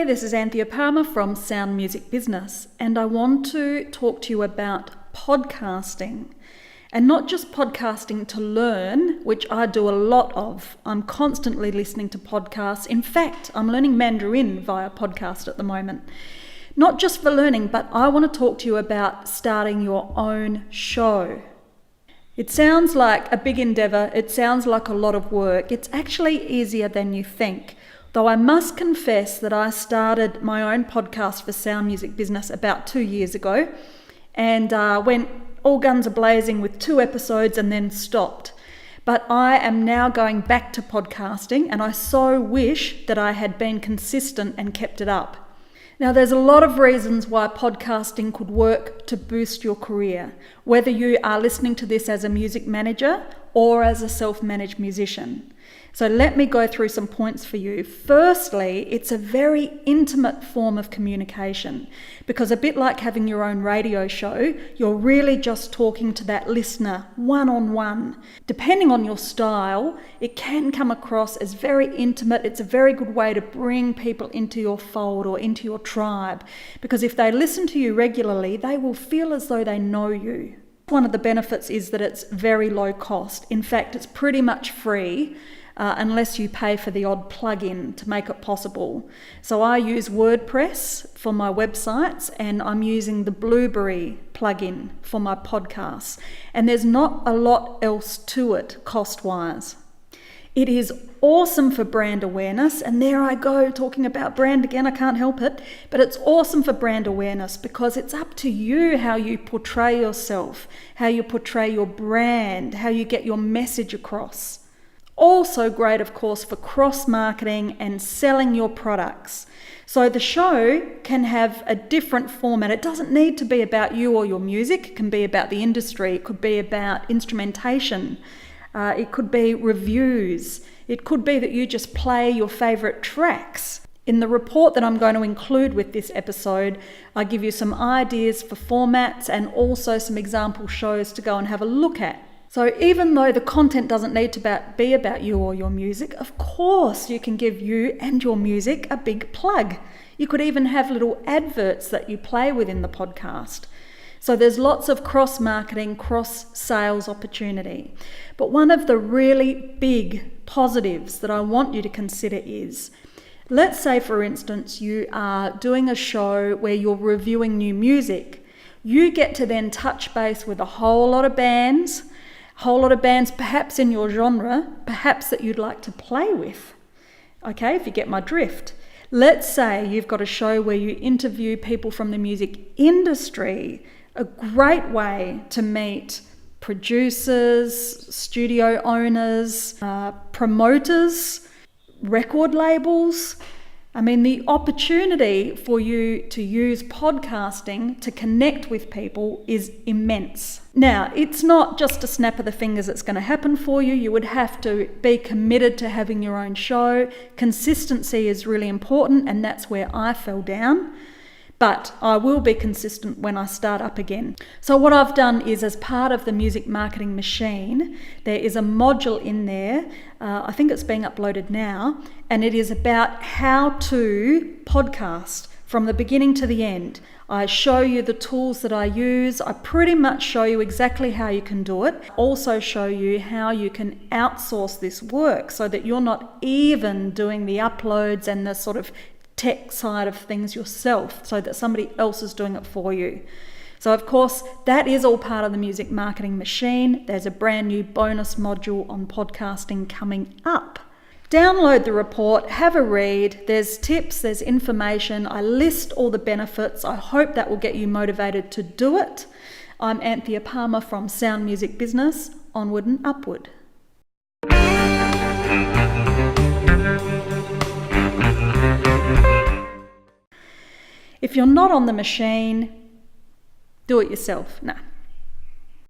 G'day, this is Anthea Palmer from Sound Music Business, and I want to talk to you about podcasting. And not just podcasting to learn, which I do a lot of. I'm constantly listening to podcasts. In fact, I'm learning Mandarin via podcast at the moment. Not just for learning, but I want to talk to you about starting your own show. It sounds like a big endeavour. It sounds like a lot of work. It's actually easier than you think. Though I must confess that I started my own podcast for Sound Music Business about 2 years ago and went all guns a-blazing with 2 episodes and then stopped. But I am now going back to podcasting, and I so wish that I had been consistent and kept it up. Now, there's a lot of reasons why podcasting could work to boost your career, whether you are listening to this as a music manager or as a self-managed musician. So let me go through some points for you. Firstly, it's a very intimate form of communication because a bit like having your own radio show, you're really just talking to that listener one-on-one. Depending on your style, it can come across as very intimate. It's a very good way to bring people into your fold or into your tribe because if they listen to you regularly, they will feel as though they know you. One of the benefits is that it's very low cost. In fact, it's pretty much free. Unless you pay for the odd plug-in to make it possible. So I use WordPress for my websites and I'm using the Blueberry plugin for my podcasts. And there's not a lot else to it cost-wise. It is awesome for brand awareness, and there I go talking about brand again, I can't help it, but it's awesome for brand awareness because it's up to you how you portray yourself, how you portray your brand, how you get your message across. Also great, of course, for cross-marketing and selling your products. So the show can have a different format. It doesn't need to be about you or your music. It can be about the industry. It could be about instrumentation. It could be reviews. It could be that you just play your favourite tracks. In the report that I'm going to include with this episode, I give you some ideas for formats and also some example shows to go and have a look at. So even though the content doesn't need to be about you or your music, of course you can give you and your music a big plug. You could even have little adverts that you play within the podcast. So there's lots of cross-marketing, cross-sales opportunity. But one of the really big positives that I want you to consider is, let's say for instance you are doing a show where you're reviewing new music. You get to then touch base with a whole lot of bands perhaps in your genre, perhaps that you'd like to play with. Okay, if you get my drift. Let's say you've got a show where you interview people from the music industry, a great way to meet producers, studio owners, promoters, record labels. I mean, the opportunity for you to use podcasting to connect with people is immense. Now, it's not just a snap of the fingers that's going to happen for you. You would have to be committed to having your own show. Consistency is really important, and that's where I fell down. But I will be consistent when I start up again. So what I've done is, as part of the Music Marketing Machine, there is a module in there, I think it's being uploaded now, and it is about how to podcast from the beginning to the end. I show you the tools that I use. I pretty much show you exactly how you can do it. Also show you how you can outsource this work so that you're not even doing the uploads and the sort of tech side of things yourself, so that somebody else is doing it for you. So of course, that is all part of the Music Marketing Machine. There's a brand new bonus module on podcasting coming up. Download the report, have a read. There's tips, there's information. I list all the benefits. I hope that will get you motivated to do it. I'm Anthea Palmer from Sound Music Business. Onward and upward. If you're not on the machine, do it yourself. Nah.